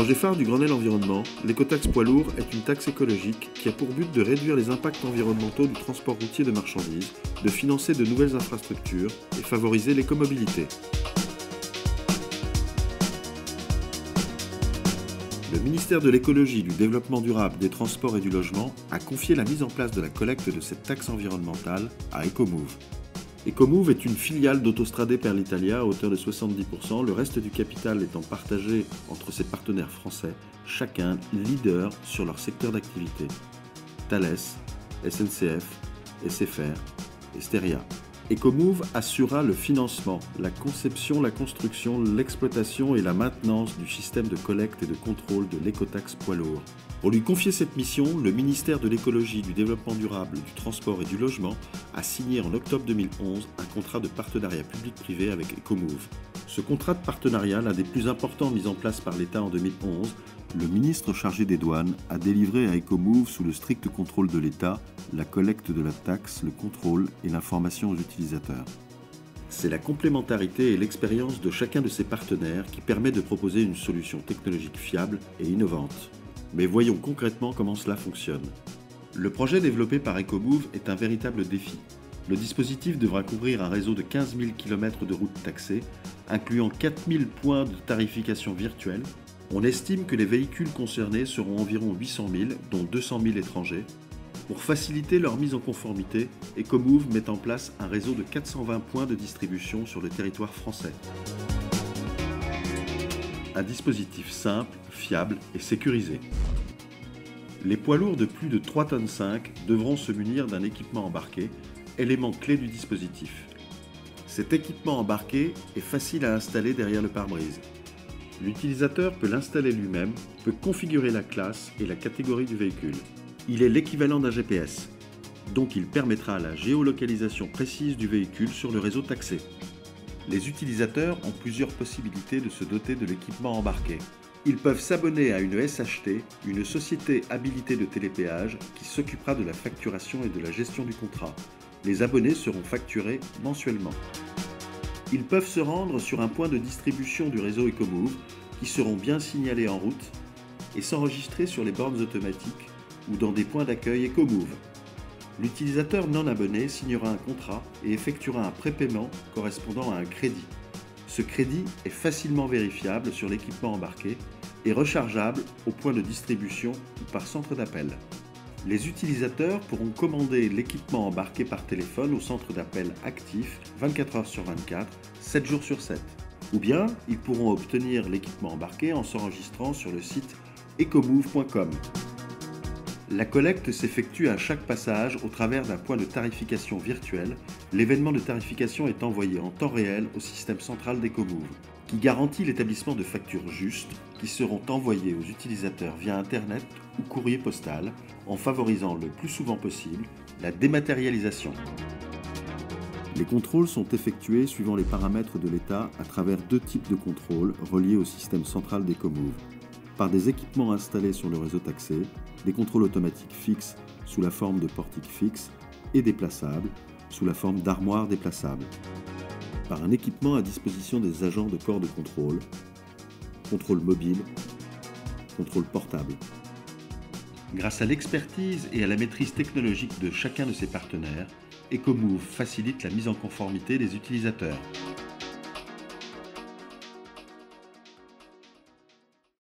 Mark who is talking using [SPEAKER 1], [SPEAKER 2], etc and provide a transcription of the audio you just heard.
[SPEAKER 1] Projet phare du Grenelle Environnement, l'écotaxe poids lourd est une taxe écologique qui a pour but de réduire les impacts environnementaux du transport routier de marchandises, de financer de nouvelles infrastructures et favoriser l'écomobilité. Le ministère de l'Écologie, du Développement durable, des Transports et du Logement a confié la mise en place de la collecte de cette taxe environnementale à Ecomove. Ecomove est une filiale d'Autostrade per l'Italia à hauteur de 70%, le reste du capital étant partagé entre ses partenaires français, chacun leader sur leur secteur d'activité. Thales, SNCF, SFR et Steria. Ecomove assurera le financement, la conception, la construction, l'exploitation et la maintenance du système de collecte et de contrôle de l'écotaxe poids lourd. Pour lui confier cette mission, le ministère de l'Écologie, du Développement durable, du Transport et du Logement a signé en octobre 2011 un contrat de partenariat public-privé avec Ecomove. Ce contrat de partenariat, l'un des plus importants mis en place par l'État en 2011, le ministre chargé des douanes a délivré à Ecomove, sous le strict contrôle de l'État, la collecte de la taxe, le contrôle et l'information aux utilisateurs. C'est la complémentarité et l'expérience de chacun de ses partenaires qui permet de proposer une solution technologique fiable et innovante. Mais voyons concrètement comment cela fonctionne. Le projet développé par Ecomove est un véritable défi. Le dispositif devra couvrir un réseau de 15 000 km de routes taxées, incluant 4 000 points de tarification virtuelle. On estime que les véhicules concernés seront environ 800 000, dont 200 000 étrangers. Pour faciliter leur mise en conformité, Ecomove met en place un réseau de 420 points de distribution sur le territoire français. Un dispositif simple, fiable et sécurisé. Les poids lourds de plus de 3,5 tonnes devront se munir d'un équipement embarqué, élément clé du dispositif. Cet équipement embarqué est facile à installer derrière le pare-brise. L'utilisateur peut l'installer lui-même, peut configurer la classe et la catégorie du véhicule. Il est l'équivalent d'un GPS, donc il permettra la géolocalisation précise du véhicule sur le réseau taxé. Les utilisateurs ont plusieurs possibilités de se doter de l'équipement embarqué. Ils peuvent s'abonner à une SHT, une société habilitée de télépéage qui s'occupera de la facturation et de la gestion du contrat. Les abonnés seront facturés mensuellement. Ils peuvent se rendre sur un point de distribution du réseau Ecomove qui seront bien signalés en route et s'enregistrer sur les bornes automatiques ou dans des points d'accueil Ecomove. L'utilisateur non abonné signera un contrat et effectuera un prépaiement correspondant à un crédit. Ce crédit est facilement vérifiable sur l'équipement embarqué et rechargeable au point de distribution ou par centre d'appel. Les utilisateurs pourront commander l'équipement embarqué par téléphone au centre d'appel actif 24 heures sur 24, 7 jours sur 7. Ou bien, ils pourront obtenir l'équipement embarqué en s'enregistrant sur le site ecomove.com. La collecte s'effectue à chaque passage au travers d'un point de tarification virtuel. L'événement de tarification est envoyé en temps réel au système central d'Ecomove, qui garantit l'établissement de factures justes qui seront envoyées aux utilisateurs via Internet ou courrier postal, en favorisant le plus souvent possible la dématérialisation. Les contrôles sont effectués suivant les paramètres de l'État à travers deux types de contrôles reliés au système central d'Ecomove. Par des équipements installés sur le réseau taxé, des contrôles automatiques fixes sous la forme de portiques fixes et déplaçables sous la forme d'armoires déplaçables. Par un équipement à disposition des agents de corps de contrôle, contrôle mobile, contrôle portable. Grâce à l'expertise et à la maîtrise technologique de chacun de ses partenaires, Ecomove facilite la mise en conformité des utilisateurs.